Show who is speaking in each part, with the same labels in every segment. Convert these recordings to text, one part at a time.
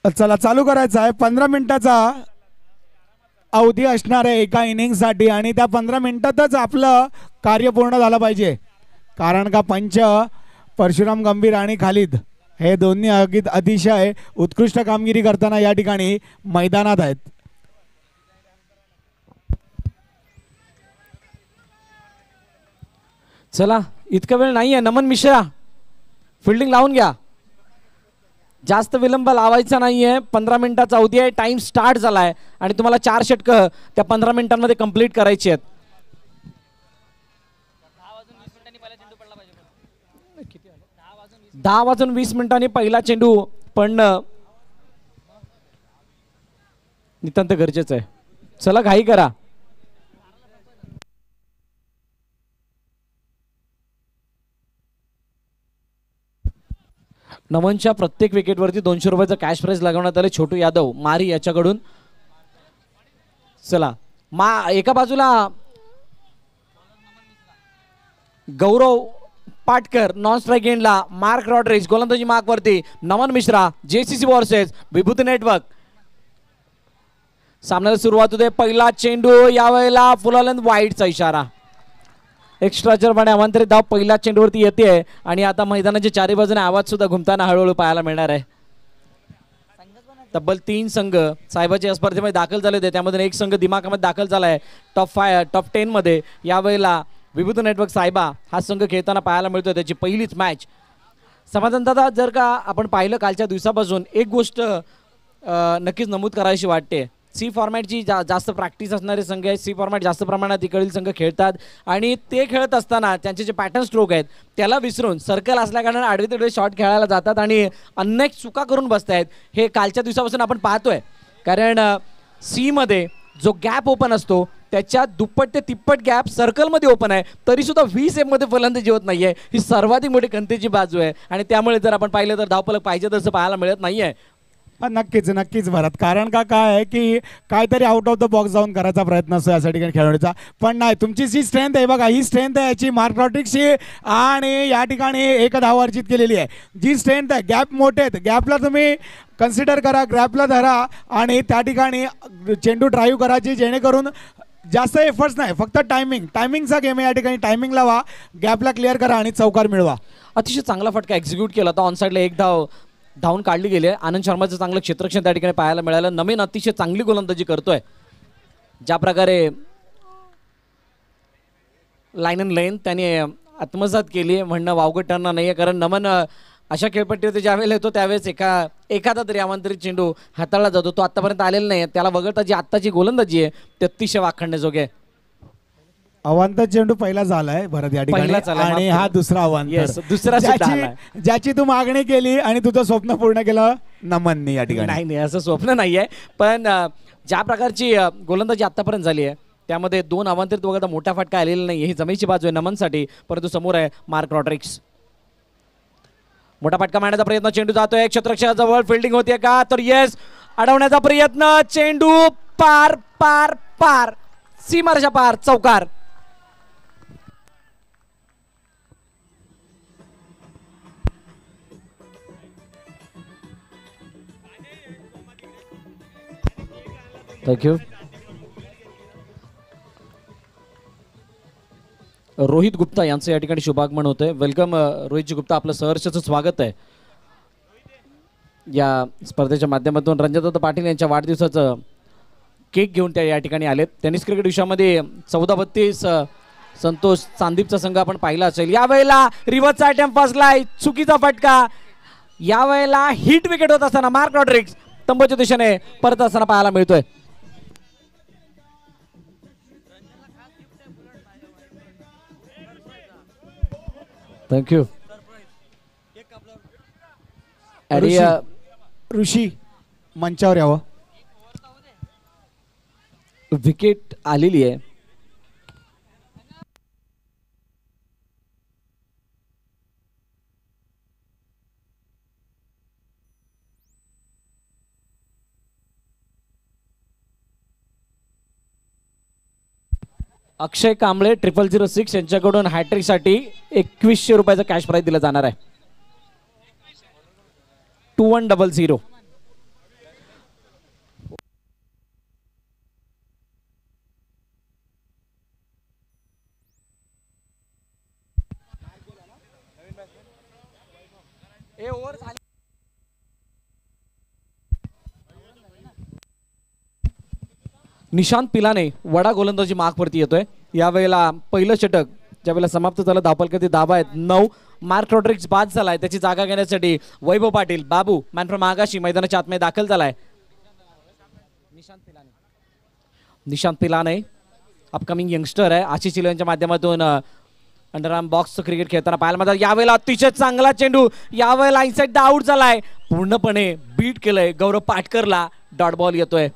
Speaker 1: चला चालू करायचा आहे. 15 मिनिटाचा अवधी असणार आहे एका इनिंगसाठी आणि त्या 15 मिनिटातच आपलं कार्य पूर्ण झालं पाहिजे. कारण का पंच परशुराम गंभीर आणि खालिद हे दोन्ही अतिशय उत्कृष्ट कामगिरी करताना या ठिकाणी मैदानात आहेत.
Speaker 2: चला इतका वेळ नाहीये. नमन मिश्रा फिल्डिंग लावून घ्या. जास्त विलंब लावायचा नाहीये. 15 मिनिटाचा अवधी आहे. टाइम स्टार्ट झालाय आणि तुम्हाला 4 षटकं त्या 15 मिनिटांमध्ये कंप्लीट करायची आहेत. 10:20 पहिला चेंडू पडणं नितांत गरजेचं आहे. चला घाई करा. नमनच्या प्रत्येक विकेटवरती 200 रुपयाचा कॅश प्राइज लागवण्यात आले. छोटू यादव मारी याच्याकडून. चला एका बाजूला गौरव पाटकर नॉन स्ट्राइक एंडला, मार्क रॉड्रिग्स गोलंदाजी मार्क वरती, नमन मिश्रा जेसीसी वर्सेस विभूती नेटवर्क. सामन्याला सुरुवात होते. पहिला चेंडू यावेळेला फुलालंद वाईटचा इशारा. एक्स्ट्राच्या पाने आमंत्रित धाव पहिल्या चेंडूवरती येते आणि आता मैदानाच्या चारी बाजूने आवाज सुद्धा घुमताना हळूहळू पाहायला मिळणार आहे. तब्बल 3 संघ साहेबाच्या स्पर्धेमध्ये दाखल झाले होते. त्यामध्ये एक संघ दिमाखामध्ये दाखल झालाय टॉप 10 मध्ये. यावेळेला विभूती नेटवर्क साहेबा हा संघ खेळताना पाहायला मिळतोय. त्याची पहिलीच मॅच. समाधान दादा, जर का आपण पाहिलं कालच्या दिवसापासून एक गोष्ट नक्कीच नमूद करायची वाटते. सी फॉर्मॅटची जास्त प्रॅक्टिस असणारे संघ आहेत. सी फॉर्मॅट जास्त प्रमाणात इकडील संघ खेळतात आणि ते खेळत असताना त्यांचे जे पॅटर्न स्ट्रोक आहेत त्याला विसरून सर्कल असल्या कारणाने आडवे तिडवे शॉट खेळायला जातात आणि अनेक चुका करून बसतायत. हे कालच्या दिवसापासून आपण पाहतोय. कारण सी मध्ये जो गॅप ओपन असतो त्याच्या दुप्पट ते तिप्पट गॅप सर्कलमध्ये ओपन आहे, तरी सुद्धा 20 मध्ये फलंदाजी होत नाहीये. ही सर्वाधिक मोठी खंतेची बाजू आहे आणि त्यामुळे जर आपण पाहिलं तर धावफलक पाहिजे तसं पाहायला मिळत नाहीये.
Speaker 1: नक्कीच नक्कीच भरत. कारण का काय आहे की काहीतरी आउट ऑफ द बॉक्स जाऊन करायचा प्रयत्न असतो यासाठी खेळाडूचा. पण नाही, तुमची जी स्ट्रेंथ आहे बघा, ही स्ट्रेंथ आहे याची मार्क रॉड्रिग्सची आणि या ठिकाणी 1 धाव अर्जित केलेली आहे. जी स्ट्रेंथ आहे, गॅप मोठे आहेत, गॅपला तुम्ही कन्सिडर करा, गॅपला धरा आणि त्या ठिकाणी चेंडू ड्राईव्ह करायची जेणेकरून जास्त एफर्ट्स नाही, फक्त टायमिंगचा गेम आहे या ठिकाणी. टायमिंग लावा, गॅपला क्लिअर करा आणि चौकार मिळवा.
Speaker 2: अतिशय चांगला फटका एक्झिक्यूट केला होता. ऑन साईडला 1 धाव धावून काढली गेली. आनंद शर्माचं चांगलं क्षेत्ररक्षण त्या ठिकाणी पाहायला मिळालं. नवीन अतिशय चांगली गोलंदाजी करतोय. ज्या प्रकारे लाईन अँड लेन त्याने आत्मसात केली म्हणणं वावगं ठरणार नाहीये. कारण नमन अशा खेळपट्टीवरती ज्यावेळेला येतो त्यावेळेस एखादा तरी आमंत्रित चेंडू हाताळला जातो. तो आतापर्यंत आलेला नाही. त्याला वगळता जी आत्ताची गोलंदाजी आहे ते अतिशय वाखाणण्याजोगे आहे.
Speaker 1: अवांतर चेंडू पहिला झालाय भरत या ठिकाणी आणि हा दुसरा अवांतर.
Speaker 2: दुसरा
Speaker 1: ज्याची तू मागणी केली आणि तुझं स्वप्न पूर्ण केलं नमननी या ठिकाणी.
Speaker 2: नाही असं स्वप्न नाहीये, पण ज्या प्रकारची गोलंदाजी आतापर्यंत झाली आहे त्यामध्ये 2 अवांतरित वगळता मोठा फटका आलेला नाही. ही जमेची बाजू आहे नमनसाठी. परंतु समोर आहे मार्क रॉड्रिग्स. मोठा फटका मारण्याचा प्रयत्न, चेंडू जातोय क्षेत्ररक्षणाजवळ, फिल्डिंग होते का तर येस, अडवण्याचा प्रयत्न, चेंडू पार पार पार सीमारेषा पार, चौकार. थँक्यू. रोहित गुप्ता यांचं या ठिकाणी शुभागमन होतंय. वेलकम रोहितजी गुप्ता, आपलं सहर्षाचं स्वागत आहे या स्पर्धेच्या माध्यमातून. रणजित पाटील यांच्या वाढदिवसाचं केक घेऊन त्या या ठिकाणी आलेत. टेनिस क्रिकेट विश्वामध्ये 14-32 संतोष चांदीपचा संघ आपण पाहिला असेल. यावेळेला रिव्हर्सचा अटेम्प्ट फसलाय, चुकीचा फटका. यावेळेला हिट विकेट होत असताना मार्क रॉड्रिग्स तंबूच्या दिशेने परत असताना पाहायला मिळतोय. थँक्यू.
Speaker 1: ऋषी मंचावर यावं.
Speaker 2: विकेट आलेली आहे. अक्षय कांबळे 0006 यांच्याकडून हॅट्रिकसाठी 2100 रुपयाचा कॅश प्राइज दिला जाणार आहे. 2100. निशांत पिलाने वडा गोलंदाजी मार्कवरती येतोय. यावेळेला पहिलं षटक ज्यावेळेला समाप्त झालं धावफलकाचे धाबा आहेत 9. मार्क रॉड्रिक्स बाद झालाय. त्याची जागा घेण्यासाठी वैभव पाटील बाबू मॅन फ्रॉम आगाशी मैदानाच्या आतमध्ये दाखल झालाय. निशांत पिलाने अपकमिंग यंगस्टर आहे. आशिष चिलो यांच्या माध्यमातून अंडरआर्म बॉक्स क्रिकेट खेळताना पाहायला मिळतात. यावेळेला अतिशय चांगला चेंडू, यावेळेला इनसाइड आउट झालाय. पूर्णपणे बीट केलंय गौरव पाटकरला. डॉट बॉल येतोय.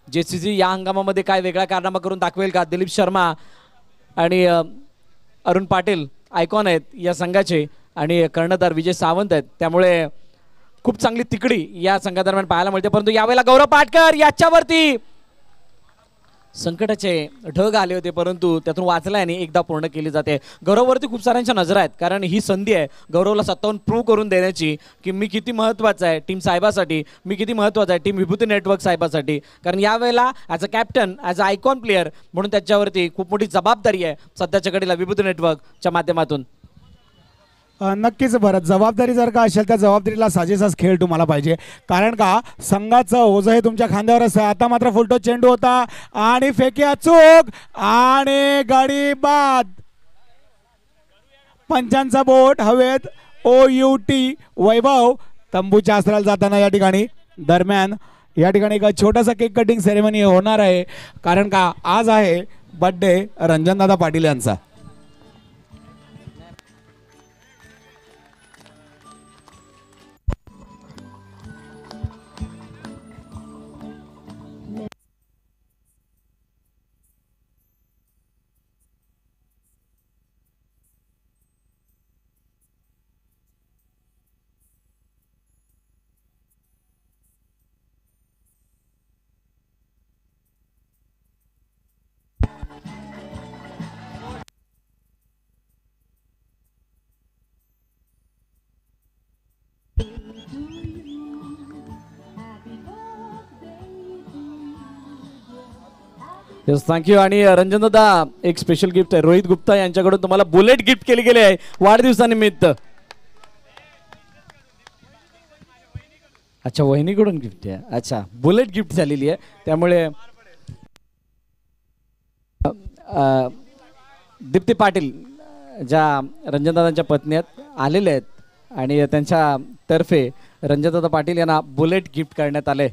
Speaker 2: जेसीसी या हंगामामध्ये काय वेगळा कारनामा करून दाखवेल का? दिलीप शर्मा आणि अरुण पाटील आयकॉन आहेत या संघाचे आणि कर्णधार विजय सावंत आहेत. त्यामुळे खूप चांगली तिकडी या संघादरम्यान पाहायला मिळते. परंतु यावेळेला गौरव पाटकर याच्यावरती संकटाचे ढग आले होते, परंतु त्यातून वाचला आणि एकदा पूर्ण केली जाते. गौरववरती खूप साऱ्यांच्या नजर आहेत, कारण ही संधी आहे गौरवला स्वतःहून प्रूव्ह करून देण्याची की मी किती महत्त्वाचा आहे टीम साहेबासाठी, मी किती महत्त्वाचा आहे टीम विभूती नेटवर्क साहेबासाठी. कारण यावेळेला as a captain, as a icon player म्हणून त्याच्यावरती खूप मोठी जबाबदारी आहे सध्याच्या घडीला विभूती नेटवर्कच्या माध्यमातून.
Speaker 1: नक्कीच भरत, जबाबदारी जर का असेल त्या जबाबदारीला साजेसाच खेळ तुम्हाला पाहिजे, कारण का संघाचं ओझं हे तुमच्या खांद्यावर असतं. आता मात्र फुलटो चेंडू होता आणि फेकी अचूक आणि गडी बाद. पंचांचा बोट हवेत. OUT वैभव तंबूच्या आसराला जाताना या ठिकाणी दरम्यान या ठिकाणी एक छोटासा केक कटिंग सेरेमनी होणार आहे, कारण का आज आहे बर्थडे रंजनदादा पाटील यांचा.
Speaker 2: Yes, thank you. आणि रंजन दादा, एक स्पेशल गिफ्ट आहे रोहित गुप्ता यांच्याकडून तुम्हाला बुलेट गिफ्ट केली गेली आहे वाढदिवसानिमित्त. अच्छा, वहिनीकडून गिफ्ट आहे. अच्छा, बुलेट गिफ्ट झालेली आहे. त्यामुळे दीप्ती पाटील ज्या रंजनदादांच्या पत्नी आहेत आलेल्या आहेत आणि त्यांच्या तर्फे रंजनदादा पाटील यांना बुलेट गिफ्ट करण्यात आले.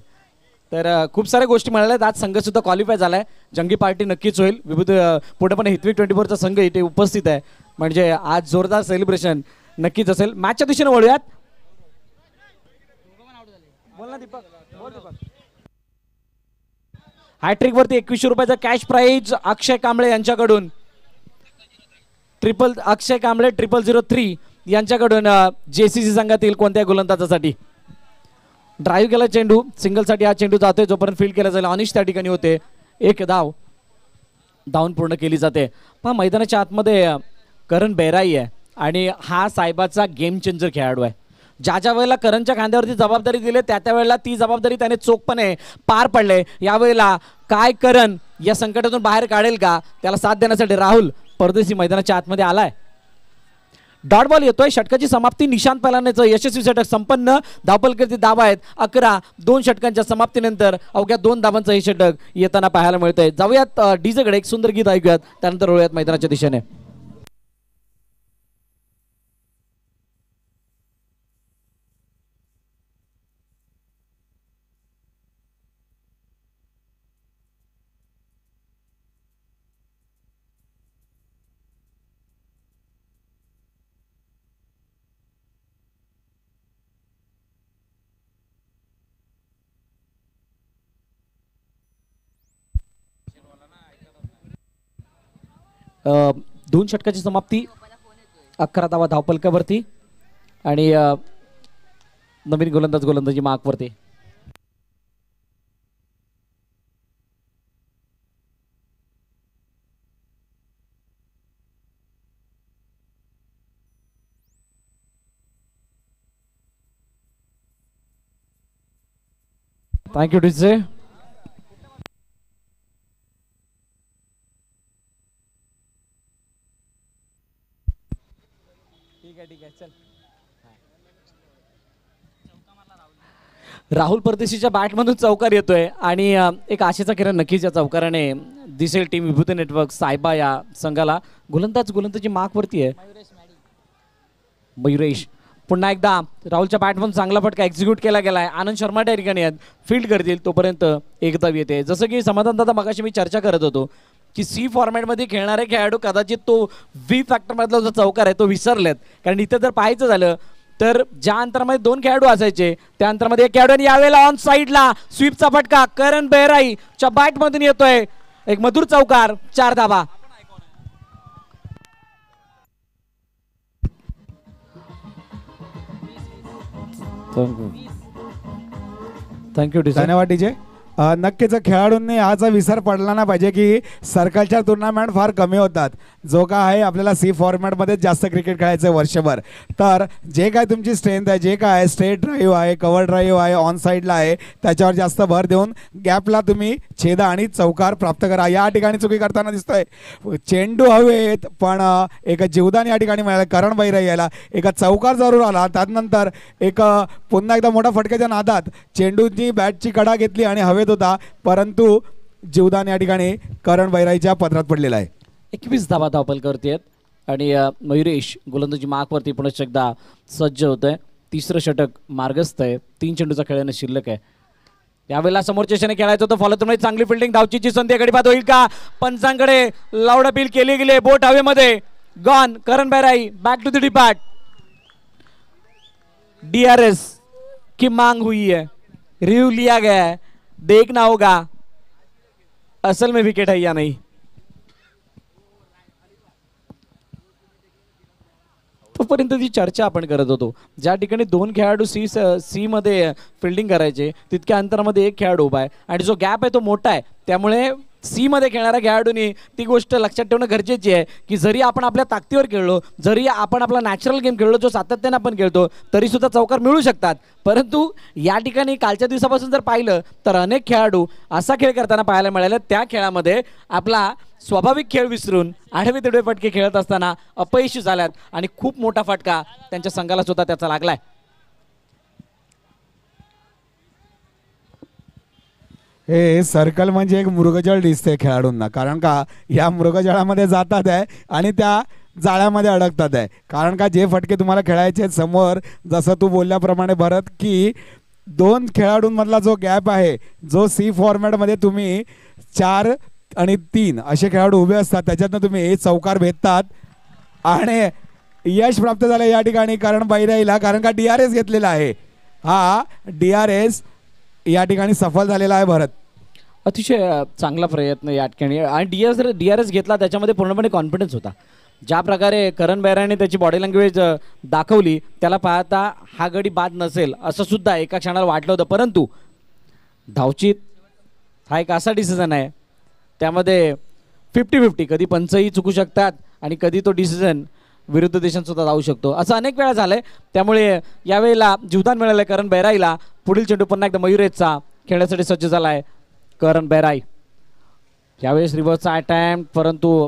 Speaker 2: तर खूप साऱ्या गोष्टी मिळाल्या आहेत. आज संघसुद्धा क्वालिफाय झाला आहे. जंगी पार्टी नक्कीच होईल. विविध पुढे पण हितविक 24चा संघ इथे उपस्थित आहे, म्हणजे आज जोरदार सेलिब्रेशन नक्कीच असेल. मॅचच्या दिशेने वळूयात. हॅट्रिक वरती 2100 रुपयाचा कॅश प्राइज अक्षय कांबळे यांच्याकडून. अक्षय कांबळे 0003 यांच्याकडून JCC संघातील कोणत्या गोलंदाजासाठी. ड्राईव्ह केला चेंडू, सिंगलसाठी हा चेंडू जातोय. जोपर्यंत फील्ड केला जाईल अनिश त्या ठिकाणी होते. एक धावून पूर्ण केली जाते. पण मैदानाच्या आतमध्ये करण बेराई आहे आणि हा साहेबाचा गेम चेंजर खेळाडू आहे. ज्या ज्या वेळेला करणच्या खांद्यावरती जबाबदारी दिली त्या वेळेला ती जबाबदारी त्याने चोखपणे पार पडले. यावेळेला काय करण या संकटातून बाहेर काढेल का, त्याला साथ देण्यासाठी राहुल परदेशी मैदानाच्या आतमध्ये आलाय. डॉट बॉल येतोय. षटकाची समाप्ती निशांत पिलानेचं यशस्वी षटक संपन्न. धावफलकाचे धावा आहेत 11. 2 षटकांच्या समाप्तीनंतर अवघ्या 2 धावांचं हे षटक येताना पाहायला मिळतंय. जाऊयात डीजेकडे, एक सुंदर गीत ऐकूयात, त्यानंतर वळूयात मैदानाच्या दिशेने. दोन षटकाची समाप्ती, 11 धावा धावफलकावरती आणि नवीन गोलंदाजी मार्कवरती. Thank you DJ. ठीक आहे चल. राहुल परदेशीच्या बॅटमधून चौकार येतोय आणि एक आशेचा किरण नक्कीच या चौकाराने दिसेल टीम विभूती नेटवर्क सायबा या संघाला. गोलंदाजी मार्कवरती आहे मयुरेश. पुन्हा एकदा राहुलच्या बॅटमधून चांगला फटका एक्झिक्यूट केला गेलाय. आनंद शर्मा त्या ठिकाणी आहेत, फील्ड करतील तोपर्यंत एक धाव येते. जसं की समाधान दादा मगाशी मी चर्चा करत होतो की सी फॉर्मॅटमध्ये खेळणारे खेळाडू कदाचित तो व्ही फॅक्टरमधला जो चौकार आहे तो विसरलेत. कारण इथे जर पाहायचं झालं तर ज्या अंतरामध्ये 2 खेळाडू असायचे त्या अंतरामध्ये एक खेळाडू यावेळेला ऑन साईडला स्वीपचा फटका करण बेहराईच्या बॅटमधून येतोय. एक मधुर चौकार, 4 धावा. थँक्यू
Speaker 1: धन्यवाद डीजे. नक्कीच खेळाडूंनी याचा विसर पडला ना पाहिजे की सर्कलच्या टुर्नामेंट फार कमी होतात. जो काय आहे आपल्याला सी फॉर्मॅटमध्ये जास्त क्रिकेट खेळायचं आहे वर्षभर. तर जे काय तुमची स्ट्रेंथ आहे, जे काय आहे स्ट्रेट ड्राईव्ह आहे, कव्हर ड्राईव्ह आहे, ऑन साईडला आहे, त्याच्यावर जास्त भर देऊन गॅपला तुम्ही छेदा आणि चौकार प्राप्त करा. या ठिकाणी चुकी करताना दिसतोय. चेंडू हवेत पण एक जीवदान या ठिकाणी मिळालं करण बैराई याला. एका चौकार जरूर आला, त्यानंतर एक पुन्हा एकदा मोठा फटक्याच्या नादात चेंडूची बॅटची कडा घेतली आणि हवेत होता, परंतु जीवदान या ठिकाणी करण बैराईच्या पदरात पडलेला आहे.
Speaker 2: 21 धावा धावपल करतेत आणि मयुरेश गोलंदाजी मार्कवरती पुन्हा एकदा सज्ज होतोय. 3रं षटक मार्गस्थ आहे. 3 चेंडूचा खेळणं शिल्लक आहे. यावेळेला समोरच्या दिशेने खेळायचं होतं. फॉलो तुम्ही चांगली फिल्डिंग, धावचीची संधी गडीबाद होईल का? पंचांकडे लाऊड अपील केली गेली. बोट हवेमध्ये gone. Karan Bairai back to the depart. DRS की मांग हुई है, रिव्यू लिया गया है, देखना होगा असल में विकेट है या नहीं. तोपर्यंत ती चर्चा आपण करत होतो. ज्या ठिकाणी 2 खेळाडू सी मध्ये फिल्डिंग करायचे तितक्या अंतरामध्ये एक खेळाडू उभा आहे आणि जो गॅप आहे तो मोठा आहे. त्यामुळे सी मध्ये खेळणाऱ्या खेळाडूंनी ती गोष्ट लक्षात ठेवणं गरजेची आहे की जरी आपण आपल्या ताकदीवर खेळलो, जरी आपण आपला नॅचरल गेम खेळलो जो सातत्याने आपण खेळतो, तरी सुद्धा चौकार मिळू शकतात. परंतु या ठिकाणी कालच्या दिवसापासून जर पाहिलं तर अनेक खेळाडू असा खेळ करताना पाहायला मिळाले त्या खेळामध्ये आपला स्वाभाविक खेळ विसरून आडवे तिडवे फटके खेळत असताना अपयशी झाल्यात आणि खूप मोठा फटका त्यांच्या संघाला सुद्धा त्याचा लागलाय.
Speaker 1: हे सर्कल म्हणजे एक मृगजळ दिसते खेळाडूंना. कारण का या मृगजळामध्ये जातात आहे आणि त्या जाळ्यामध्ये अडकतात आहे. कारण का जे फटके तुम्हाला खेळायचे समोर, जसं तू बोलल्याप्रमाणे भरत की 2 खेळाडूंमधला जो गॅप आहे, जो सी फॉर्मॅटमध्ये तुम्ही 4 आणि 3 असे खेळाडू उभे असतात, त्याच्यातनं तुम्ही चौकार भेटतात आणि यश प्राप्त झालं या ठिकाणी करण बैराईला. कारण का DRS घेतलेला आहे. हा DRS या ठिकाणी सफल झालेला आहे भरत.
Speaker 2: अतिशय चांगला प्रयत्न या ठिकाणी आणि DRS घेतला, त्याच्यामध्ये पूर्णपणे कॉन्फिडन्स होता. ज्या प्रकारे करण बेहराने त्याची बॉडी लँग्वेज दाखवली त्याला पाहता हा गडी बाद नसेल असं सुद्धा एका क्षणाला वाटलं होतं. परंतु धावचीत हा एक असा डिसिजन आहे त्यामध्ये 50-50 कधी पंचही चुकू शकतात आणि कधी तो डिसिजन विरुद्ध देशात सुद्धा जाऊ शकतो. असं अनेक वेळा झालंय. त्यामुळे यावेळेला जीवदान मिळालंय करण बेहराईला. पुढील चेंडू पुन्हा एकदा मयुरेशचा खेळण्यासाठी सज्ज झालाय करण बेहराई. यावेळेस रिव्हर्सचा अटॅम्प्ट, परंतु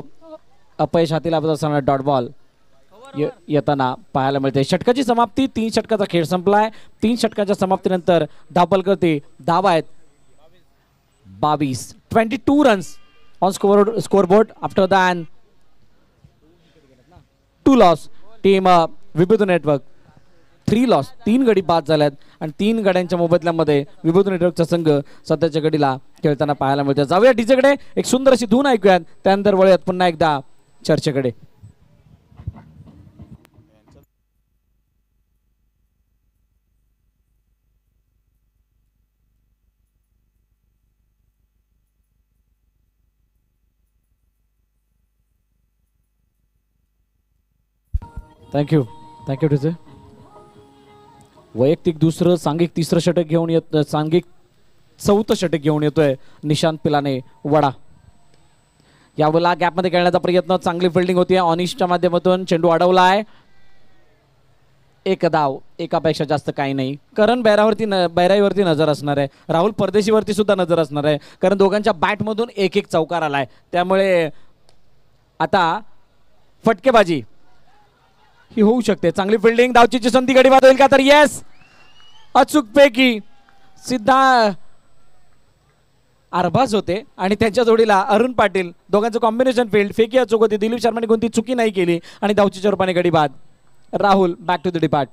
Speaker 2: अपयश हाती लागत असताना डॉट बॉल येताना पाहायला मिळते. षटकाची समाप्ती. 3 षटकाचा खेळ संपलाय. 3 षटकाच्या समाप्तीनंतर धावपल करते. धावा आहेत 22. 22 runs on scoreboard after then 2 loss. Team Vibhuti network 3 loss. 3 गडी बाद झाल्यात आणि 3 गड्यांच्या मोबदल्यामध्ये विभूती नेटवर्कचा संघ सध्याच्या गडीला खेळताना पाहायला मिळतो. जाऊया डीजेकडे, एक सुंदर अशी धून ऐकूयात, त्यानंतर वळूयात पुन्हा एकदा चर्चेकडे. Thank you teacher. वैयक्तिक 2रं, सांघिक 3रं षटक घेऊन येत, सांघिक 4थं षटक घेऊन येतोय निशांत पिलाने वडा. यावेळेला गॅपमध्ये खेळण्याचा प्रयत्न, चांगली फिल्डिंग होती ऑनिशच्या माध्यमातून. चेंडू अडवला आहे. 1 धाव, एकापेक्षा जास्त काही नाही. करण बैराईवरती नजर असणार आहे. राहुल परदेशीवरती सुद्धा नजर असणार आहे. कारण दोघांच्या बॅटमधून 1-1 चौकार आलाय. त्यामुळे आता फटकेबाजी ही होऊ शकते. चांगली फिल्डिंग, धावचीची संधी गडी बाद होईल का? तर येस, अचूकपैकी सिद्धा अरबाज होते आणि त्यांच्या जोडीला अरुण पाटील, दोघांचं कॉम्बिनेशन फील्ड. फेकी अचूक होती. दिलीप शर्माने कोणती चुकी नाही केली आणि धावचीच्या रूपाने गडी बाद. Rahul back to the depart.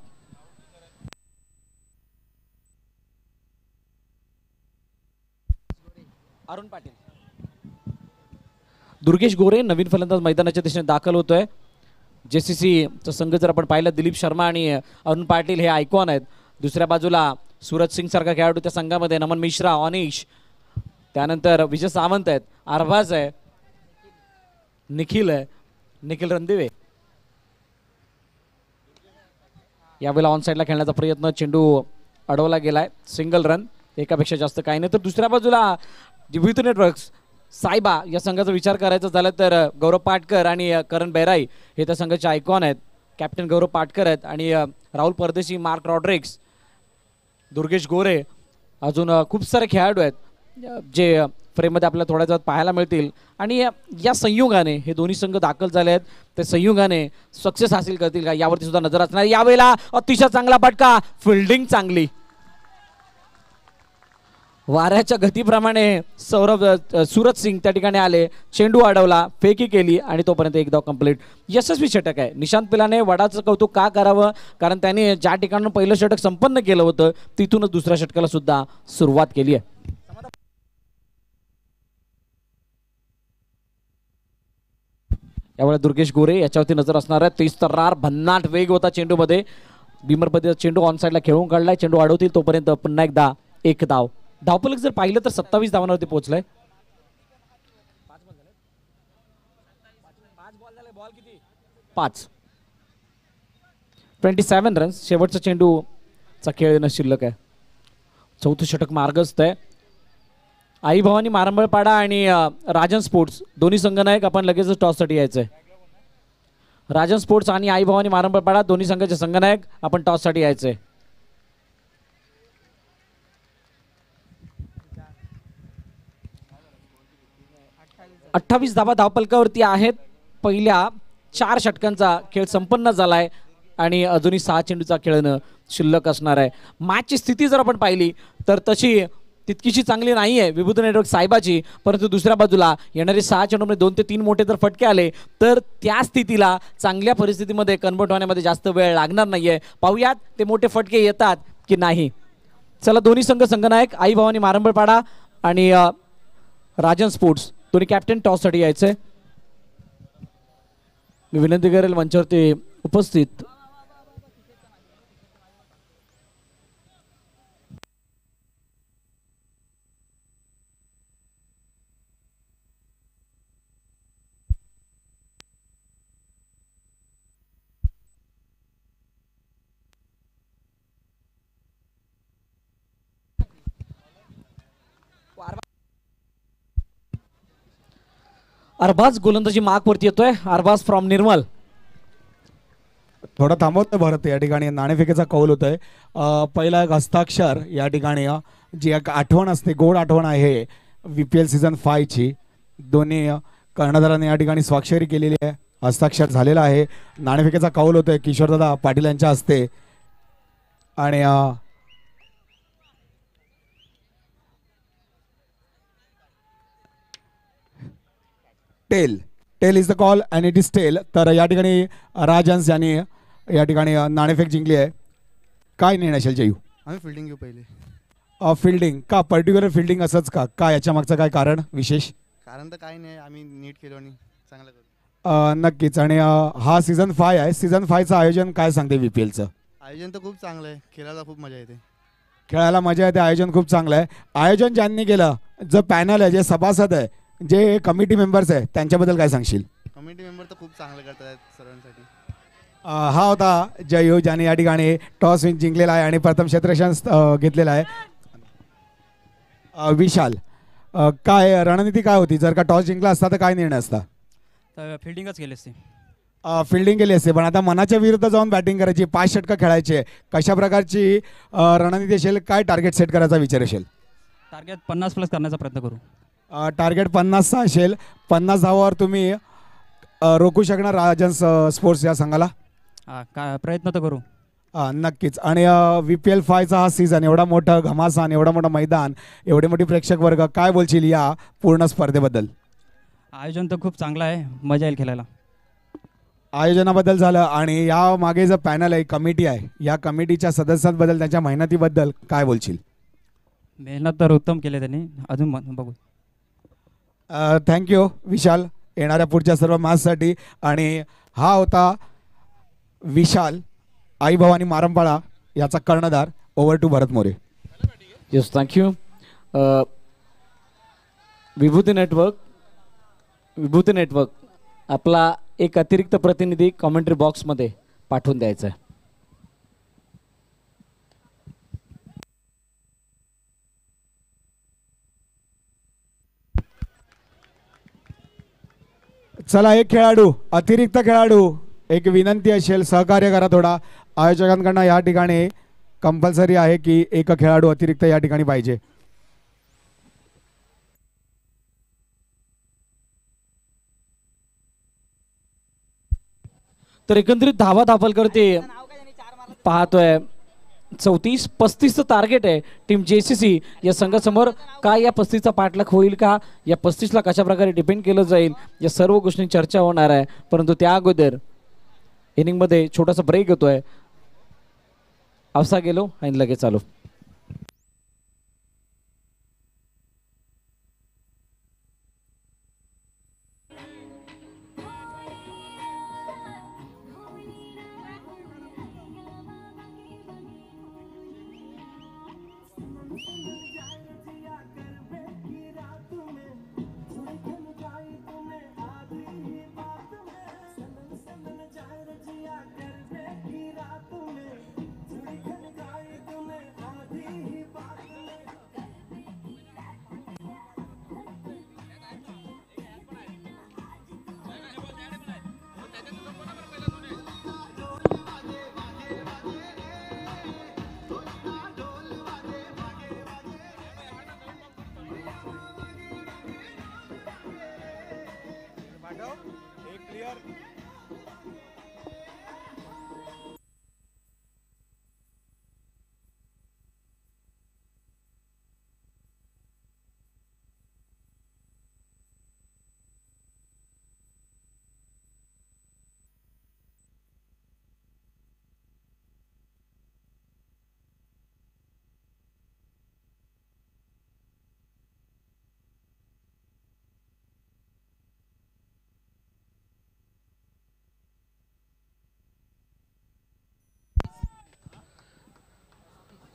Speaker 2: Arun Patil, Durgesh Gore नवीन फलंदाज मैदानाच्या दिशेने दाखल होतोय. जेसीसीचा संघ जर आपण पाहिलं, दिलीप शर्मा आणि अरुण पाटील हे आयकॉन आहेत. दुसऱ्या बाजूला सूरज सिंग सारखा खेळाडू त्या संघामध्ये, नमन मिश्रा, अनिश, त्यानंतर विजय सावंत आहेत, अरबाज आहे, निखिल आहे, निखिल रणदिवे. यावेळेला ऑन साईडला खेळण्याचा प्रयत्न, चेंडू अडवला गेलाय, सिंगल रन, एकापेक्षा जास्त काही नाही. तर दुसऱ्या बाजूला विभूती नेटवर्क्स सायबा या संघाचा विचार करायचा झाला तर गौरव पाटकर आणि करण बेराई हे त्या संघाचे आयकॉन आहेत. कॅप्टन गौरव पाटकर आहेत आणि राहुल परदेशी, मार्क रॉड्रिक्स, दुर्गेश गोरे, अजून खूप सारे खेळाडू आहेत जे फ्रेममध्ये आपल्याला थोड्या वेळात पाहायला मिळतील. आणि या संयोगाने हे दोन्ही संघ दाखल झाले आहेत, ते संयोगाने सक्सेस हासिल करतील का यावरती सुद्धा नजर असणार. यावेळेला अतिशय चांगला फटका, फिल्डिंग चांगली, वाऱ्याच्या गतीप्रमाणे सूरज सिंग त्या ठिकाणी आले, चेंडू अडवला, फेकी केली आणि तोपर्यंत एक धाव कंप्लीट. यशस्वी षटक आहे. निशांत पिलाने वडाचं कौतुक का करावं, कारण त्याने ज्या ठिकाणी पहिलं षटक संपन्न केलं होतं तिथूनच दुसऱ्या षटकाला सुद्धा सुरुवात केली आहे. यावेळी दुर्गेश गोरे याच्यावरती नजर असणार आहे. तेज तर्रार, भन्नाट वेग होता चेंडूमध्ये. बीमरमध्ये चेंडू ऑन साईडला खेळून काढलाय, चेंडू अडवतील तोपर्यंत पुन्हा एकदा एक धाव. धावफलक जर पाहिलं तर 27 धावांवरती पोहोचलाय. 27 रन्स. शेवटचा चेंडूचा खेळ येणं शिल्लक आहे. चौथं षटक मार्गस्थ आहे. आई भवानी मारंबळपाडा आणि राजन स्पोर्ट्स दोन्ही संघनायक आपण लगेचच टॉससाठी यायचंय. राजन स्पोर्ट्स आणि आई भवानी मारंबळपाडा दोन्ही संघाचे संघनायक आपण टॉससाठी यायचंय. 28 धावा धावपलकावरती आहेत. पहिल्या 4 षटकांचा खेळ संपन्न झालाय आणि अजूनही 6 चेंडूचा खेळणं शिल्लक असणार आहे. मॅचची स्थिती जर आपण पाहिली तर तशी तितकीशी चांगली नाही आहे विभूती नेटवर्क साहेबाची, परंतु दुसऱ्या बाजूला येणारे 6 चेंडूमध्ये 2 ते 3 मोठे जर फटके आले तर त्या स्थितीला चांगल्या परिस्थितीमध्ये कन्वर्ट होण्यामध्ये जास्त वेळ लागणार नाहीये. पाहूयात ते मोठे फटके येतात की नाही. चला, दोन्ही संघनायक आई भवानी मारंबळपाडा आणि राजन स्पोर्ट्स दोन्ही कॅप्टन टॉससाठी यायचंय. मी विनंती करेल मंचावरती उपस्थित अरबाज गोलंदाजी मार्कवरती येतोय. अरबाज फ्रॉम निर्मल.
Speaker 1: थोडा थांबवतोय भरत. या ठिकाणी नाणेफेकीचा कौल होतोय. पहिला एक हस्ताक्षर या ठिकाणी जी एक आठवण असते, गोड आठवण आहे VPL सीझन 5 ची. दोन्ही कर्णधारांनी या ठिकाणी स्वाक्षरी केलेली आहे, हस्ताक्षर झालेला आहे. नाणेफेकीचा कौल होतोय किशोरदादा पाटील यांच्या हस्ते. आणि tail is the call and it is tail. तर या ठिकाणी राजन्स यांनी या ठिकाणी नाणेफेक जिंकली आहे. काय निर्णय असेल जयू?
Speaker 3: आम्ही फिल्डिंग घेऊ पहिले.
Speaker 1: फिल्डिंग का, पर्टिक्युलर फिल्डिंग असंच का याच्या मागचं काय कारण विशेष?
Speaker 3: कारण तर काही नाही, आम्ही नीट केलो आणि चांगलं करू.
Speaker 1: नक्कीच. आणि हा सीझन 5 आहे. सीझन 5चं आयोजन काय सांगते VPLचं?
Speaker 3: आयोजन तर खूप चांगलं आहे, खेळायला खूप मजा येते.
Speaker 1: खेळायला मजा येते, आयोजन खूप चांगलं आहे. आयोजन ज्यांनी केलं, जो पॅनल आहे, जे सभासद आहे, जे कमिटी मेंबर्स आहे, त्यांच्याबद्दल काय सांगशील?
Speaker 3: कमिटी मेंबर तर खूप चांगलं करतात सर्वांसाठी.
Speaker 1: हा होता जयू ज्याने या ठिकाणी टॉस जिंकलेला आहे आणि प्रथम क्षेत्ररक्षण घेतलेला आहे. विशाल, काय रणनीती काय होती? जर का टॉस जिंकला असता तर काय निर्णय असता?
Speaker 4: फिल्डिंगच केली असते.
Speaker 1: फिल्डिंग केली असते, पण आता मनाच्या विरुद्ध जाऊन बॅटिंग करायची, 5 षटकं खेळायचे. कशा प्रकारची रणनीती असेल? काय टार्गेट सेट करायचा विचार असेल?
Speaker 4: टार्गेट 50+ करण्याचा प्रयत्न करू.
Speaker 1: टार्गेट 50चा असेल. 50 धावावर तुम्ही रोखू शकणार राजन स्पोर्ट्स या संघाला?
Speaker 4: का प्रयत्न तर करू.
Speaker 1: नक्कीच. आणि VPL 5चा हा सीझन, एवढा मोठा घमासान, एवढा मोठं मैदान, एवढे मोठी प्रेक्षक वर्ग, काय बोलशील या पूर्ण स्पर्धेबद्दल?
Speaker 4: आयोजन तर खूप चांगलं आहे, मजा येईल खेळायला.
Speaker 1: आयोजनाबद्दल झालं, आणि या मागे जो पॅनल आहे, कमिटी आहे, या कमिटीच्या सदस्यांबद्दल, त्यांच्या मेहनतीबद्दल काय बोलशील?
Speaker 4: मेहनत तर उत्तम केली त्यांनी, अजून बघू.
Speaker 1: थँक्यू विशाल येणाऱ्या पुढच्या सर्व मॅचसाठी. आणि हा होता विशाल, आई भवानी मारंपाळा याचा कर्णधार. Over to Bharat More.
Speaker 2: Yes, thank you. Vibhuti network आपला एक अतिरिक्त प्रतिनिधी कॉमेंट्री बॉक्समध्ये पाठवून द्यायचा आहे.
Speaker 1: चला, एक खेळाडू, अतिरिक्त खेळाडू, एक विनंती असेल, सहकार्य करा थोडा. आयोजकांकडनं या ठिकाणी कंपल्सरी आहे की एक खेळाडू अतिरिक्त या ठिकाणी पाहिजे.
Speaker 2: तर एकंदरीत धावा दाखल करते पाहतोय. 34-35चं टार्गेट आहे टीम JCC या संघासमोर. काय या 35चा पाठलाग होईल का, या 35ला कशा प्रकारे डिपेंड केलं जाईल, या सर्व गोष्टी चर्चा होणार आहे. परंतु त्या अगोदर इनिंगमध्ये छोटासा ब्रेक होतोय. अवसा गेलो आणि लगेच चालू.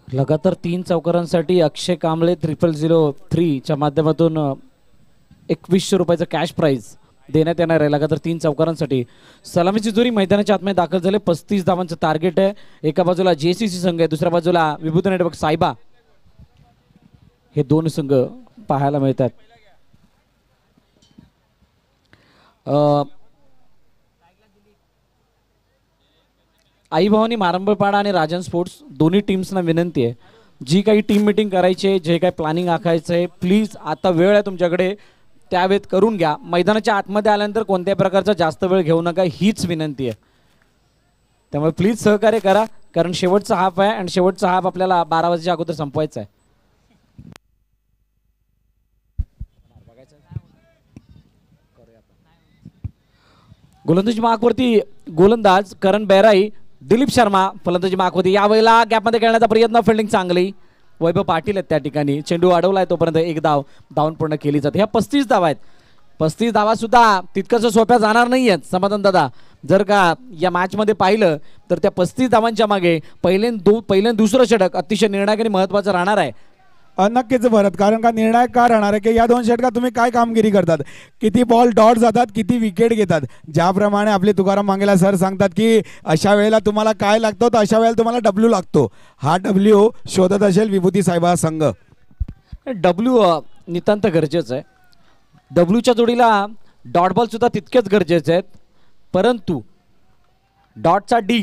Speaker 2: लगातार 3 चौकारांसाठी अक्षय कांबळे 0003 च्या माध्यमातून 2100 रुपयाचं कॅश प्राइज देण्यात येणार आहे. लगातार 3 चौकारांसाठी सलामीची जोरी मैदानाच्या आतमध्ये दाखल झाले. 35 धावांचं टार्गेट आहे. एका बाजूला JCC संघ आहे, दुसऱ्या बाजूला विभूती नेटवर्क सायबा. हे दोन संघ पाहायला मिळतात. आई भवानी मारंबळपाडा आणि राजन स्पोर्ट्स दोन्ही टीम्सना विनंती आहे, जी काही टीम मीटिंग करायची आहे, जे काही प्लॅनिंग आखायचं आहे, प्लीज आता वेळ आहे तुमच्याकडे, त्या वेळेत करून घ्या. मैदानाच्या आतमध्ये आल्यानंतर कोणत्याही प्रकारचा जास्त वेळ घेऊ नका, हीच विनंती आहे. त्यामुळे प्लीज सहकार्य करा, कारण शेवटचा हाफ आहे आणि शेवटचा हाफ आपल्याला 12 वाजेच्या अगोदर संपवायचा आहे. गोलंदाजी मार्कवरती गोलंदाज करण बेराई, दिलीप शर्मा फलंदाजी मार्कवरती. यावेळेला गॅपमध्ये खेळण्याचा प्रयत्न, फिल्डिंग चांगली. वैभव पाटील आहेत त्या ठिकाणी. चेंडू अडवलाय तोपर्यंत एक धावून पूर्ण केली जाते. ह्या 35 धावा आहेत. 35 धावा सुद्धा तितकंसं सोप्या जाणार नाही आहेत समाधान दादा. जर का या मॅचमध्ये पाहिलं तर त्या 35 धावांच्या मागे पहिल्यांदा दुसरं षटक अतिशय निर्णायक आणि महत्त्वाचं राहणार आहे.
Speaker 1: नक्कीच भरत, कारण का निर्णायक का राहणार आहे की या 2 षटकात तुम्ही काय कामगिरी करतात, किती बॉल डॉट जातात, किती विकेट घेतात. ज्याप्रमाणे आपले तुकाराम मांगेला सर सांगतात की अशा वेळेला तुम्हाला काय लागतो, तर अशा वेळेला तुम्हाला W लागतो. हा W शोधत असेल विभूती साहेबा संघ.
Speaker 2: W नितांत गरजेचं आहे. Wच्या जोडीला डॉट बॉल सुद्धा तितकेच गरजेचे आहेत. परंतु डॉटचा D,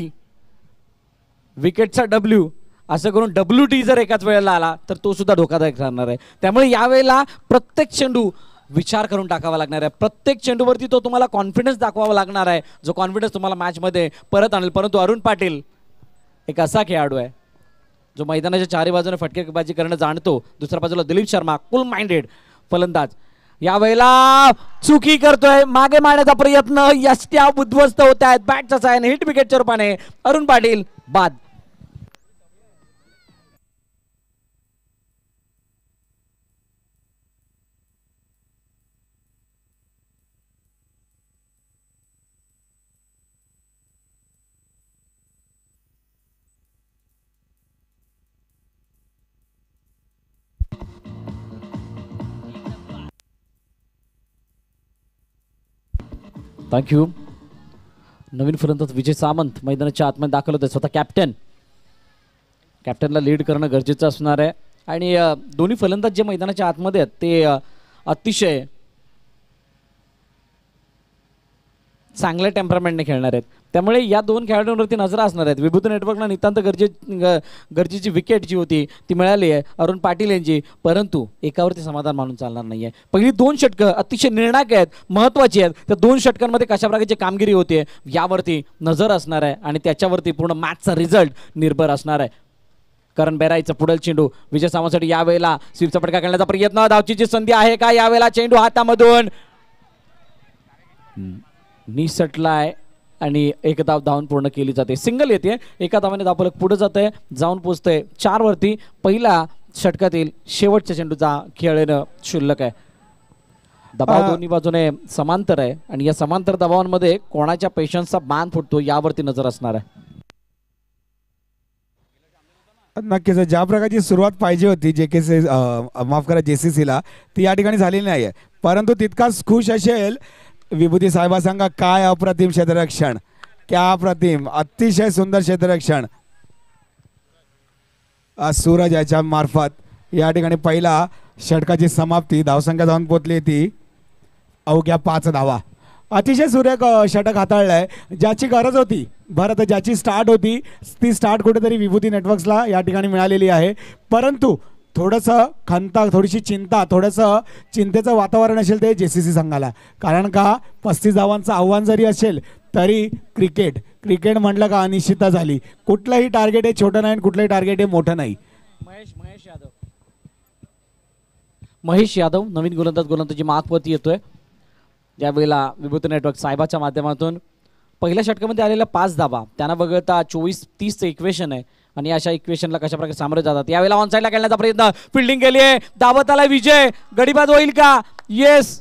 Speaker 2: विकेटचा W, असं करून WD जर एकाच वेळेला आला तर तो सुद्धा धोकादायक ठरणार आहे. त्यामुळे यावेळेला प्रत्येक चेंडू विचार करून टाकावा लागणार आहे. प्रत्येक चेंडूवरती तो तुम्हाला कॉन्फिडन्स दाखवावा लागणार आहे, जो कॉन्फिडन्स तुम्हाला मॅचमध्ये परत आणेल. परंतु अरुण पाटील एक असा खेळाडू आहे जो मैदानाच्या चारी बाजूने फटकेबाजी करणं जाणतो. दुसऱ्या बाजूला दिलीप शर्मा कूल माइंडेड फलंदाज. यावेळेला चुकी करतोय, मागे मारण्याचा प्रयत्न, यष्ट्या उद्ध्वस्त होत आहेत. बॅटच्या साहाय्याने हिट विकेटच्या रूपाने अरुण पाटील बाद. थँक्यू. नवीन फलंदाज विजय सामंत मैदानाच्या आतमध्ये दाखल होते. स्वतः कॅप्टनला लीड करणं गरजेचं असणार आहे. आणि दोन्ही फलंदाज जे मैदानाच्या आतमध्ये आहेत ते अतिशय चांगल्या टेम्परामेंटने खेळणार आहेत. त्यामुळे या दोन खेळाडूंवरती नजर असणार आहेत. विभूती नेटवर्कला नितांत गरजेची विकेट जी होती ती मिळाली आहे अरुण पाटील यांची. परंतु एकावरती समाधान मानून चालणार नाही आहे. पहिली 2 षटकं अतिशय निर्णायक आहेत, महत्त्वाची आहेत. त्या 2 षटकांमध्ये कशा प्रकारची कामगिरी होते यावरती नजर असणार आहे आणि त्याच्यावरती पूर्ण मॅचचा रिझल्ट निर्भर असणार आहे. करण बेराईचं पुढील चेंडू विजय सामंतसाठी. यावेळेला स्वीपचा फटका करण्याचा प्रयत्न, धावचीची संधी आहे का? यावेळेला चेंडू हातामधून निसटलाय आणि एक धाव धावून पूर्ण केली जाते. सिंगल येते, एका धावाने धावफलक पुढे जाते, जाऊन पोचते 4 वरती. पहिला षटकातील शेवटच्या चेंडूचा खेळ येणं क्षुल्लक आहे. दबाव दोन्ही बाजूने समांतर आहे आणि या समांतर दबावांमध्ये कोणाच्या पेशन्सचा बांध फुटतो यावरती नजर असणार आहे.
Speaker 1: नक्कीच ज्या प्रकारची सुरुवात पाहिजे होती माफ करा JCCला ती या ठिकाणी झालेली नाही आहे. परंतु तितकाच खुश असेल विभूती साहेबा. सांगा काय अप्रतिम क्षेत्ररक्षण, क्या अप्रतिम, अतिशय सुंदर क्षेत्ररक्षण. सूरज याच्या मार्फत या ठिकाणी पहिला षटकाची समाप्ती. धावसंख्या जाऊन पोचली ती अवघ्या 5 धावा. अतिशय सुरेख षटक हाताळलंय. ज्याची गरज होती भारत, ज्याची स्टार्ट होती ती स्टार्ट कुठेतरी विभूती नेटवर्क्सला या ठिकाणी मिळालेली आहे. परंतु थोडंसं खंता, थोडीशी चिंता, थोडंसं चिंतेचं वातावरण असेल ते JCC संघाला. कारण का 35 धावांचं आव्हान जरी असेल तरी क्रिकेट म्हटलं का अनिश्चितता झाली. कुठलंही टार्गेट हे छोटं नाही, कुठलंही टार्गेट हे मोठं नाही.
Speaker 2: महेश यादव नवीन गोलंदाजी मार्कवरती येतोय. यावेळेला विभूती नेटवर्क साहेबाच्या माध्यमातून पहिल्या षटकामध्ये आलेल्या 5 धावा त्यांना वगळता 24-30चं इक्वेशन आहे आणि अशा इक्वेशनला कशा प्रकारे सामोरे जातात. यावेळेला ऑनसाईडला खेळण्याचा प्रयत्न, फिल्डिंग केली आहे, धावत आला विजय. गडीबाद होईल का? येस.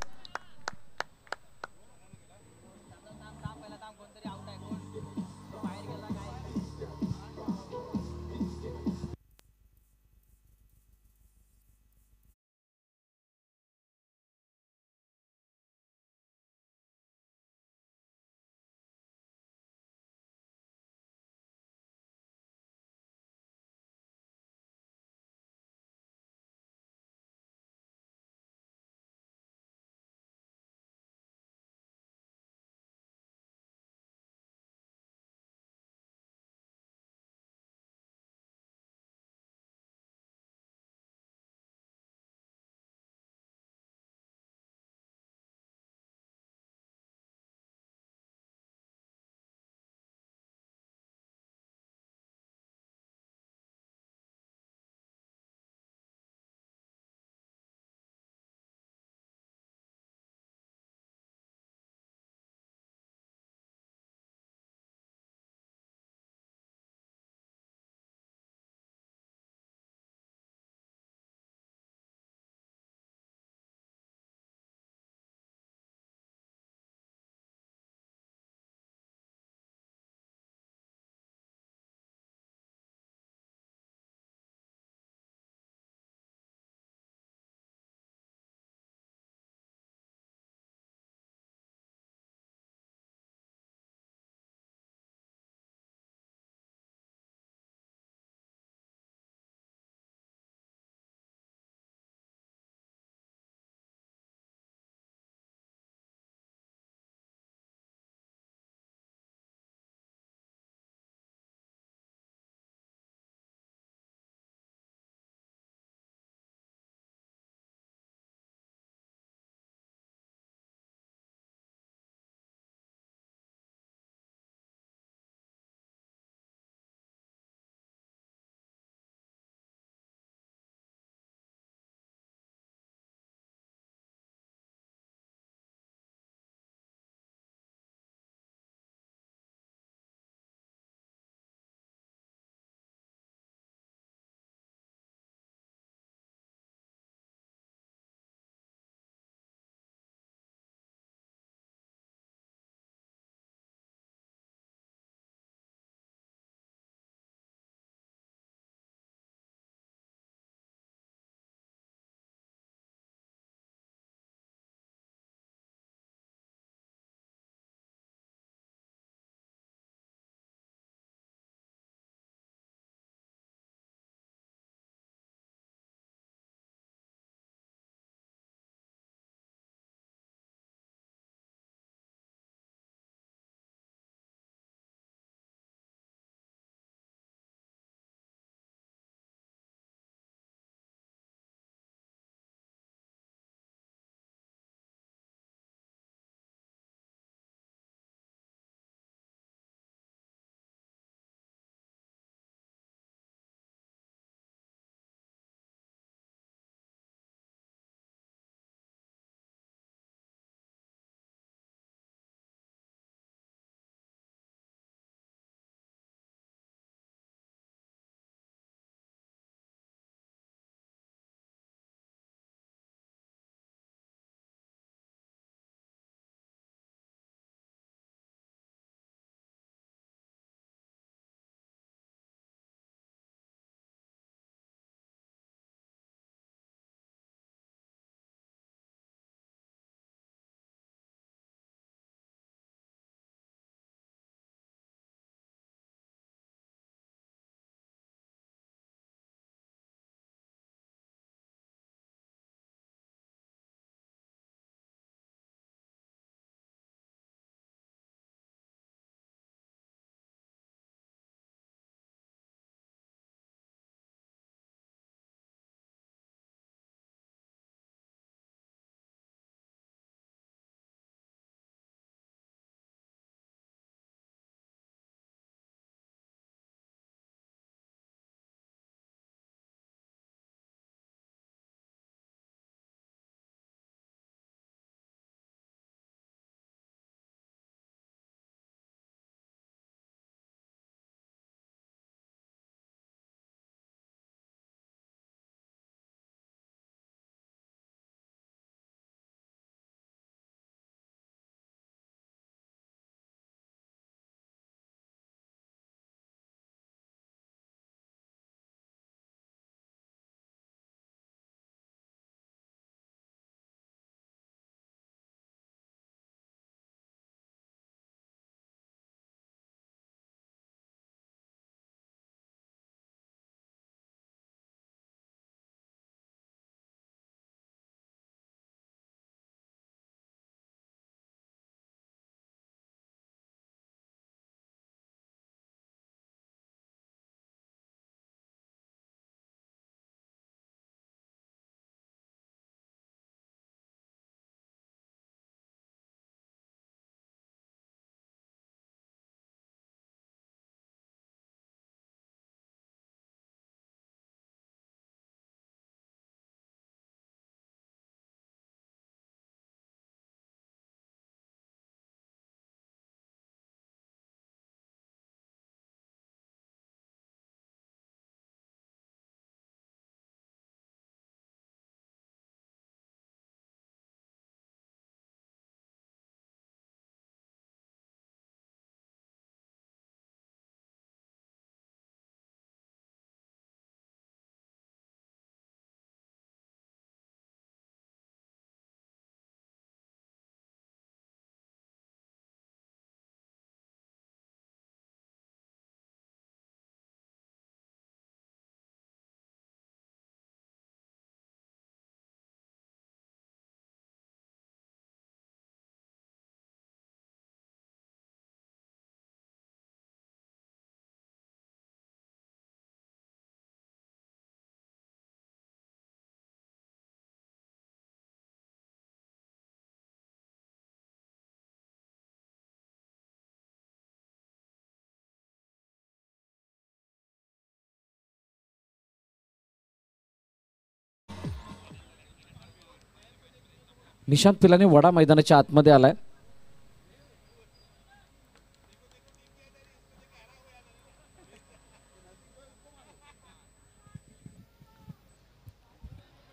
Speaker 2: निशांत पिलाने वडा मैदानाच्या आतमध्ये आलाय.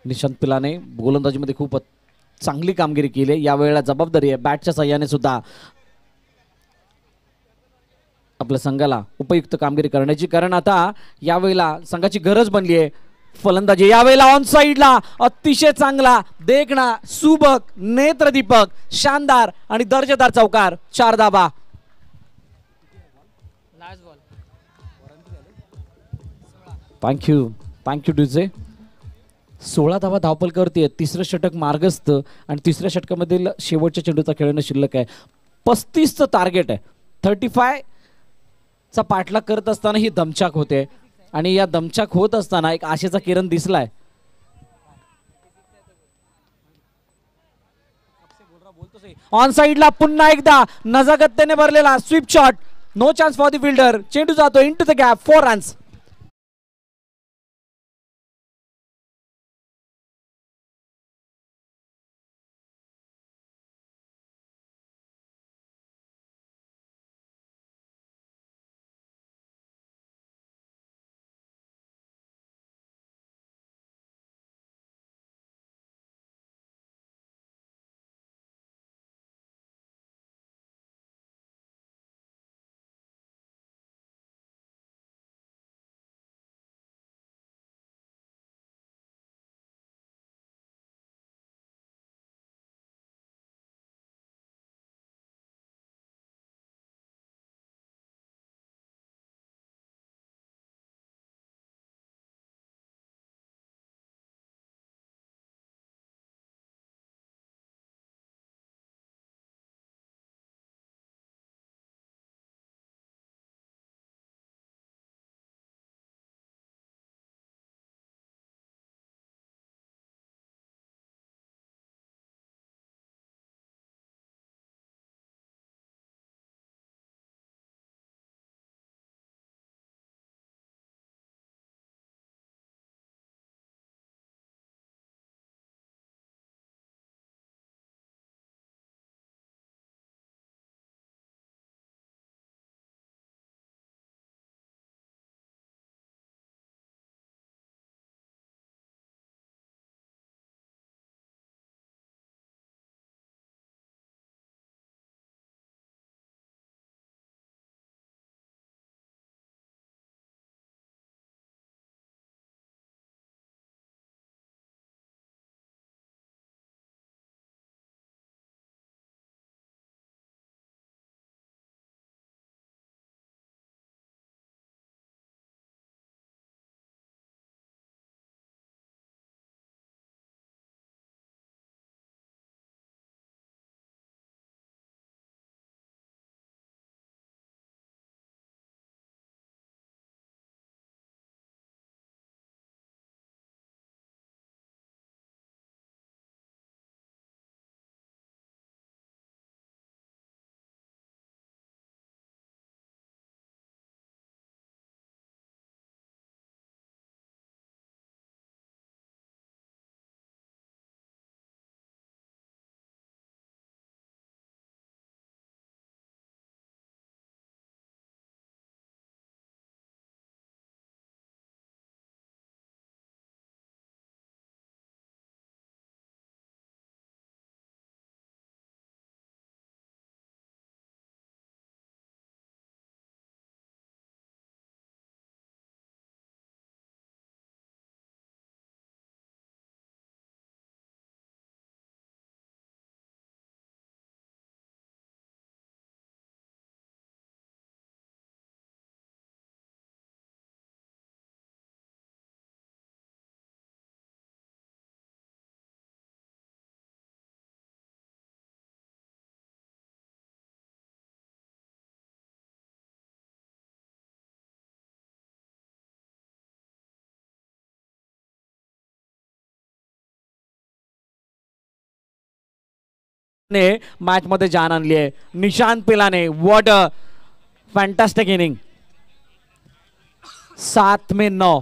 Speaker 2: निशांत पिलाने गोलंदाजीमध्ये खूप चांगली कामगिरी केली. यावेळेला जबाबदारी आहे बॅटच्या सहाय्याने सुद्धा आपल्या संघाला उपयुक्त कामगिरी करण्याची, कारण आता यावेळेला संघाची गरज बनली आहे फलंदाजी. यावेळेला ऑन साइडला अतिशय चांगला, देखणा, सुबक, नेत्रदीपक, शानदार आणि दर्जेदार चौकार, 4 धाबा. थँक्यू डुजे. 16 धावा धावपलकावरती आहेत. तिसरं षटक मार्गस्थ आणि तिसऱ्या षटकामधील शेवटच्या चेंडूचा खेळणं शिल्लक आहे. 35चं टार्गेट आहे. 35 चा पाठलाग करत असताना ही दमछाक होते आणि या दमछाक होत असताना एक आशेचा किरण दिसलाय. ऑन साइडला पुन्हा एकदा नजाकत्याने भरलेला sweep shot, no chance for the fielder. चेंडू जातो इनटू द गॅप, 4 रन्स. ने मॅच मध्ये जान आणली आहे. निशांत पिलाने व्हॉट अ फॅन्टास्टिक इनिंग. 7-9.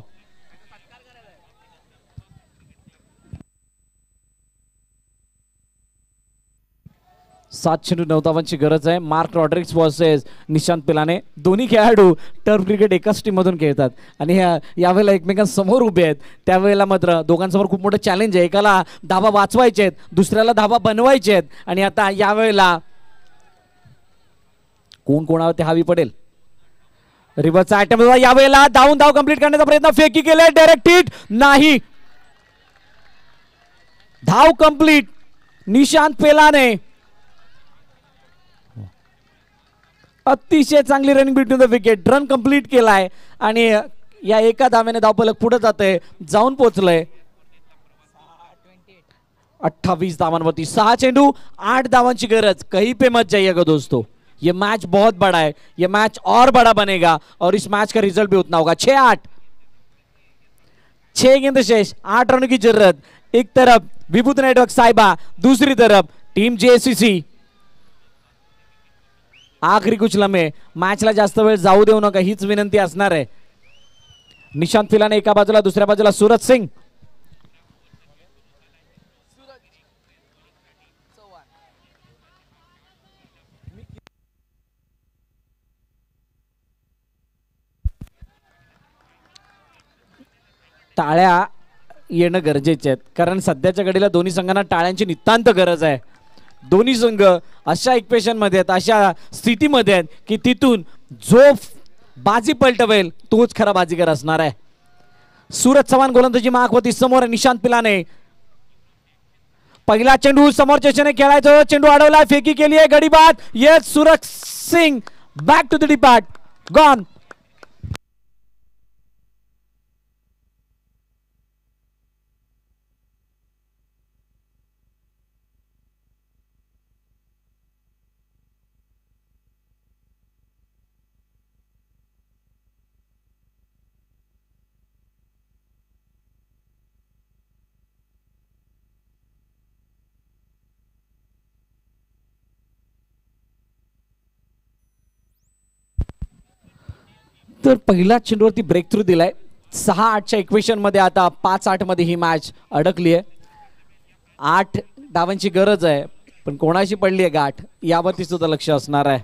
Speaker 2: 7 चेंडू 9 धावांची गरज आहे. मार्क रॉड्रिक्स वर्सेस निशांत पिलाने. दोन्ही खेळाडू टर्फ क्रिकेट एकाच टीम मधून खेळतात आणि यावेळेला एकमेकांसमोर उभे आहेत. त्यावेळेला मात्र दोघांसमोर खूप मोठं चॅलेंज आहे. एकाला धाबा वाचवायचे आहेत, दुसऱ्याला धाबा बनवायचे आहेत. आणि आता यावेळेला कोण कोणावर हावी पडेल. रिव्हर्सचा अटेम्प्ट होता यावेळेला. धाव कंप्लीट करण्याचा प्रयत्न, फेकी केले, डायरेक्ट हिट नाही. धाव कंप्लीट निशांत पेलाने. अतिशय चांगली running between the wicket. Run complete केलाय आणि या एका धावेने धावफलक पुढे जाते, जाऊन पोहोचलंय 28 धावांवरती. 6 चेंडू 8 धावांची गरज. कहीं पे मत जाइएगा दोस्तों, ये मैच बहुत बड़ा है. ये मैच और बड़ा बनेगा और इस मैच का रिजल्ट भी उतना होगा. 6-8, 6 गेंद शेष, 8 रनों की जरूरत. एक तरफ विभूत नेटवर्क साहिबा, दूसरी तरफ टीम जेएससीसी. आखरी कुछ लम्हे, मॅचला जास्त वेळ जाऊ देऊ नका हीच विनंती असणार आहे. निशांत पिलाने एका बाजूला, दुसऱ्या बाजूला सूरज सिंग. टाळ्या येणं गरजेचे आहेत कारण सध्याच्या घडीला दोन्ही संघांना टाळ्यांची नितांत गरज आहे. दोन्ही संघ अशा इक्वेशन मध्ये आहेत, अशा स्थितीमध्ये आहेत की तिथून जो बाजी पलटवेल तोच खरा बाजीगर असणार आहे. सूरज चव्हाण गोलंदाजी मार्क होती. समोर निशांत पिलाने. पहिला चेंडू समोरच्या दिशेने खेळायचा, चेंडू अडवला, फेकी केली आहे, गडी बाद. Yes, Suraj Singh back to the depart, gone. तर पहिल्या चेंडूवरती ब्रेक थ्रू दिलाय. 6-8च्या इक्वेशन मध्ये आता 5-8 मध्ये ही मॅच अडकली आहे. 8 धावांची गरज आहे पण कोणाशी पडली आहे गाठ यावरती सुद्धा लक्ष असणार आहे.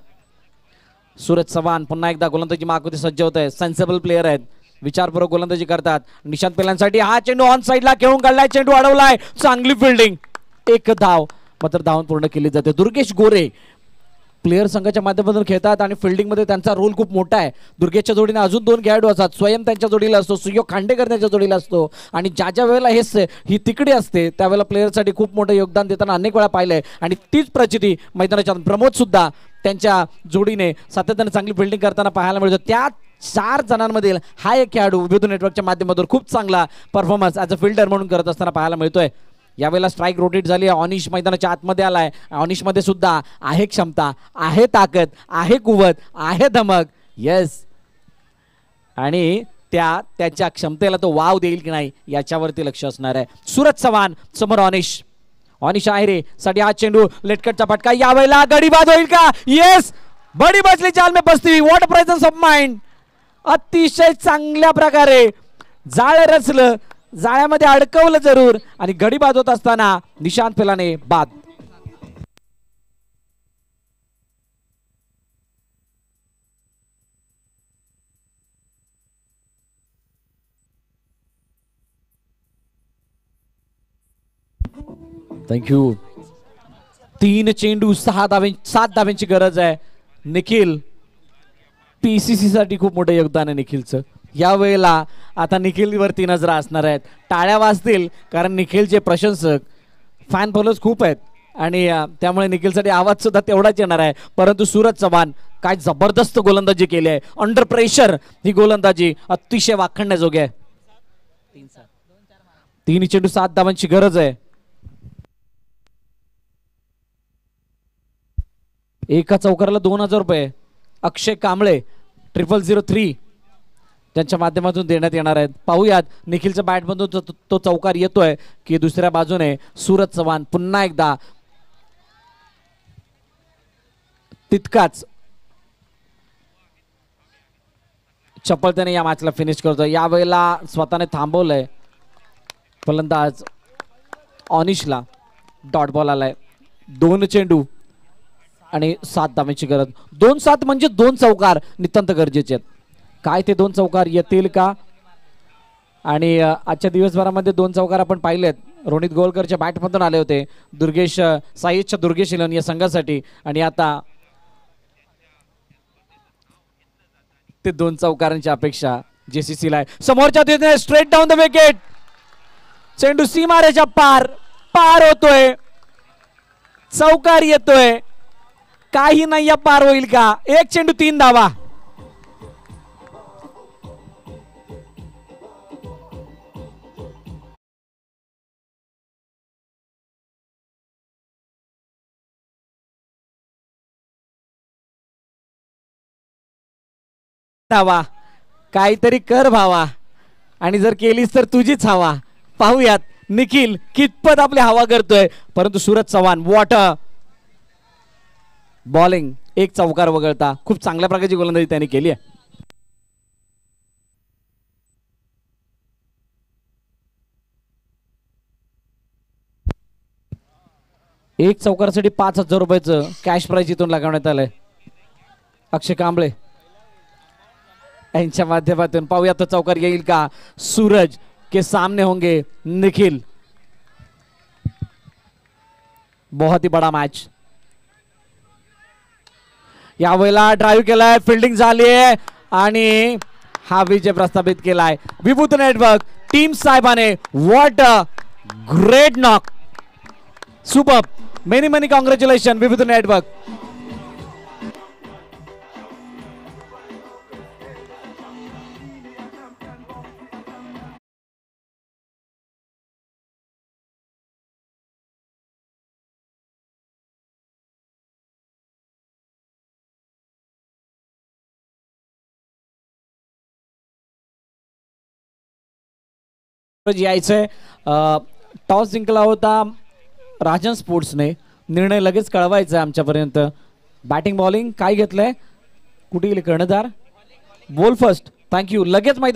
Speaker 2: सूरज चव्हाण पुन्हा एकदा गोलंदाजी मार्कवरती सज्ज होत आहे. सेन्सिबल प्लेयर आहेत, विचारपूर्वक गोलंदाजी करतात. निशांत पिलांसाठी हा चेंडू ऑन साइडला खेळून काढलाय, चेंडू अडवलाय, चांगली फिल्डिंग. 1 धाव मात्र धावून पूर्ण केली जाते. दुर्गेश गोरे प्लेयर संघाच्या माध्यमातून खेळतात आणि फिल्डिंग मध्ये त्यांचा रोल खूप मोठा आहे. दुर्गेशच्या जोडीने अजून 2 खेळाडू असतात. स्वयं त्यांच्या जोडीला असतो, सुयोग खांडेकर त्यांच्या जोडीला असतो आणि ज्या वेळेला ही तिकडी असते त्यावेळेला प्लेयरसाठी खूप मोठं योगदान देताना अनेक वेळा पाहिलंय. आणि तीच प्रचिती मैदानाच्या प्रमोद सुद्धा त्यांच्या जोडीने सातत्याने चांगली फिल्डिंग करताना पाहायला मिळतो. त्या 4 जणांमधील हा एक खेळाडू विभूत नेटवर्कच्या माध्यमातून खूप चांगला परफॉर्मन्स ॲज अ फिल्डर म्हणून करत असताना पाहायला मिळतोय. यावेळेला स्ट्राईक रोटेट झाली आहे. ऑनिश मैदानाच्या आतमध्ये आलाय. ऑनिश मध्ये सुद्धा आहे क्षमता, आहे ताकद, आहे कुवत, आहे धमक. येस, आणि त्याच्या क्षमतेला तो वाव देईल की नाही याच्यावरती लक्ष असणार आहे. सूरज चव्हाण समोर ऑनिश. ऑनिश आहे साठी हा चेंडू, लेटकटचा फटका, यावेळेला गडी बाद होईल का? येस, बडी बसली चाल में बसती. What presence of mind. अतिशय चांगल्या प्रकारे जाळ रचलं, जाळ्यामध्ये अडकवलं जरूर आणि गडी बाद होत असताना निशांत पिलाने बाद. थँक्यू. 3 चेंडू 7 धाव्यांची गरज आहे. निखिल, पीसीसी साठी खूप मोठं योगदान आहे निखिलचं. यावेळेला आता निखिलवरती नजरा असणार आहेत. टाळ्या वाजतील कारण निखिलचे प्रशंसक, फॅन फॉलोअर्स खूप आहेत आणि त्यामुळे निखिलसाठी आवाज सुद्धा तेवढाच येणार आहे. परंतु सूरज चव्हाण काय जबरदस्त गोलंदाजी केली आहे. अंडर प्रेशर ही गोलंदाजी अतिशय वाखणण्याजोगी आहे. 3 चेंडू 7 धावांची गरज आहे. एका चौकाराला 2000 रुपये अक्षय कांबळे 0003 त्यांच्या माध्यमातून देण्यात येणार आहेत. पाहूयात निखिलच्या बॅटमधून तो चौकार येतोय की दुसऱ्या बाजूने सूरज चव्हाण पुन्हा एकदा तितकाच चपळतेने या मॅचला फिनिश करतोय. यावेळेला स्वतःने थांबवलंय फलंदाज ऑनिशला. डॉट बॉल आलाय. 2 चेंडू आणि 7 धावांची गरज. 2-7 म्हणजे 2 चौकार नितांत गरजेचे आहेत. काय ते 2 चौकार येतील का? आणि आजच्या दिवसभरामध्ये 2 चौकार आपण पाहिलेत. रोनित गोलकरच्या बॅटमधून आले होते दुर्गेश साईच्या दुर्गेश इलन या संघासाठी, आणि आता ते 2 चौकारांची अपेक्षा JCC ला आहे. समोरच्या दिशेने स्ट्रेट डाऊन द विकेट, चेंडू सीमारेच्या पार होतोय, चौकार येतोय, काही नाही या पार होईल का? 1 चेंडू 3 धावा. धावा काहीतरी कर भावा, आणि जर केलीस तर तुझीच हवा. पाहूयात निखिल कितपत आपली हवा करतोय. परंतु सूरज चव्हाण वॉटर बॉलिंग, 1 चौकार वगळता खूप चांगल्या प्रकारची गोलंदाजी त्यांनी केली आहे. एक चौकारासाठी 5,000 रुपयाचं कॅश प्राइज इथून लगावण्यात आलंय. अक्षय कांबळे यांच्या माध्यमातून पाहूया तो चौकार येईल का? सूरज के सामने होंगे निखिल. बहुत ही बड़ा मैच. यावेळेला ड्राईव्ह केलाय, फिल्डिंग झाली आहे आणि हा विजय प्रस्थापित केलाय विभूती नेटवर्क टीम साहेबाने. What a great knock, super, many congratulation Vibhuti network. यायचंय. टॉस जिंकला होता राजन स्पोर्ट्सने, निर्णय लगेच कळवायचा आमच्यापर्यंत. बॅटिंग बॉलिंग काय घेतलंय, कुठे गेले कर्णधार? Ball first, thank you. लगेच माहिती